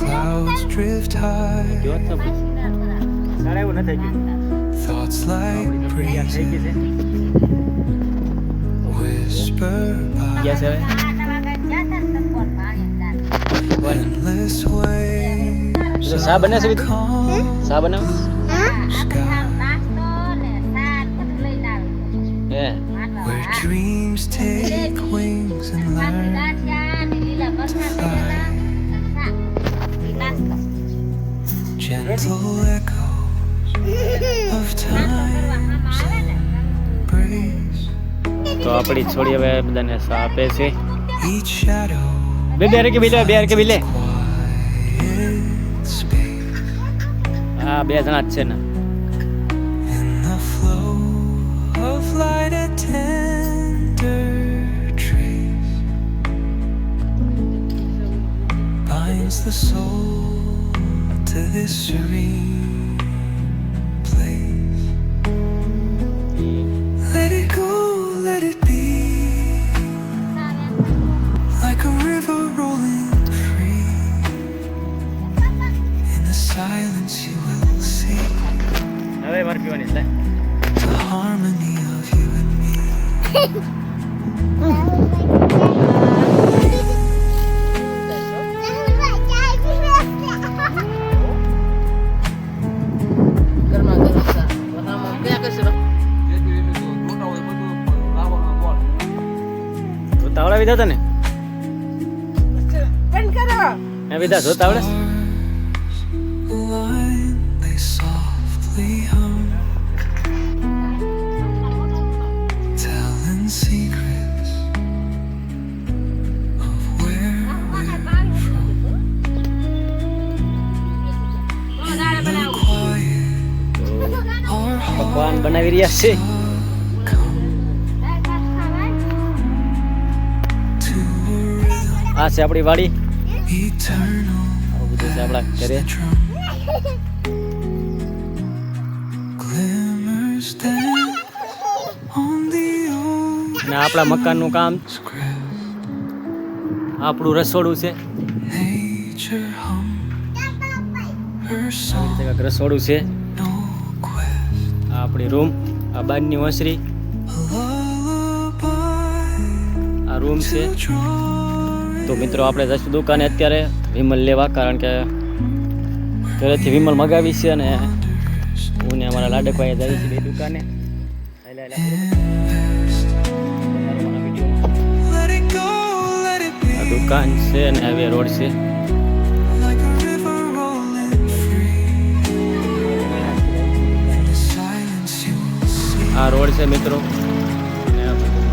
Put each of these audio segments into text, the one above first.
Clouds drift high. Thoughts like breezes whisper by. Endless waves શા બને છે વિધિ? calm શા બનાવ? sky હે where dreams take wings and learn to fly. Gentle echoes of time's embrace. તો આપણી છોડી હવે બધાને શા આપે છે. Each shadow બે કે બિલે quiet space. હા 2 જણા જ છે ને. In the flow of light, a tender trace binds the soul to this serene place. Let it go, let it be, like a river rolling free. In the silence you will see હવે મારે પીવાની છે. the harmony of you and me. તાવડા વિધા હતા ને હે વિધા જોતા આવડે Line they softly hum, telling secrets of where we're from. In the quiet, our pakwan hearts બનાવી રહ્યા છે. come to a rhythm આ છે આપણી વાડી. eternal આવું બધું છે આપણા ઘરે. as the drum glimmers down on the old અને આપણા મકાનનું કામ grass. આપણું રસોડું છે. Nature hums her આવી song, રીતે કાંઈક રસોડું છે. no quest, આ આપણી રૂમ, આ બારની ઓસરી, a lullaby આ રૂમ છે. to draw તો મિત્રો આપણે જઈશું દુકાને અત્યારે વિમલ લેવા, કારણ કે ઘરેથી વિમલ મગાવી છે અને હું ને અમારા લાડકભાઈ જઈએ છીએ 2 દુકાને. invest. Let it go, let it be, આ દુકાન છે અને હાઈવે રોડ છે. like a river rolling free. In the silence you will see આ રોડ છે મિત્રો. અને આ બધું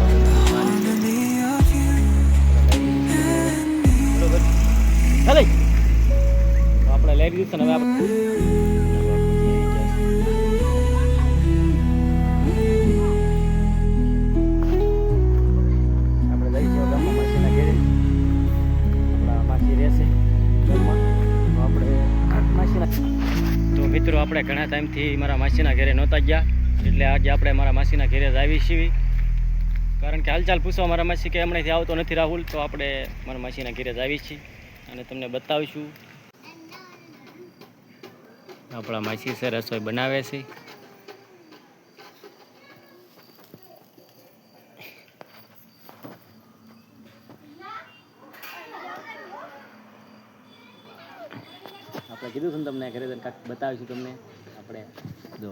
harmony of you and me. બરોબર. ચાલે. તો આપણે લઈ લીધું છે ને હવે આપણે જઈશું ગામમાં માસીના ઘરે. આપણા માસી રહેશે ગામમાં. તો આપણે માસીના તો મિત્રો આપણે ઘણા ટાઈમથી મારા માસીના ઘરે નહોતા ગયા, એટલે આજે આપણે મારા માસીના ઘરે જ આવી છીએ. કારણ કે હાલચાલ પૂછવા મારા માસી કે હમણાંથી આવતો નથી રાહુલ, તો આપણે મારા માસીના ઘરે જ આવી છીએ અને તમને બતાવીશું. આપણા માસી છે રસોઈ બનાવે છે. આપણે કીધું છે ને તમને ઘરે જઈને કાંઈક બતાવીશું તમને. આપણે જો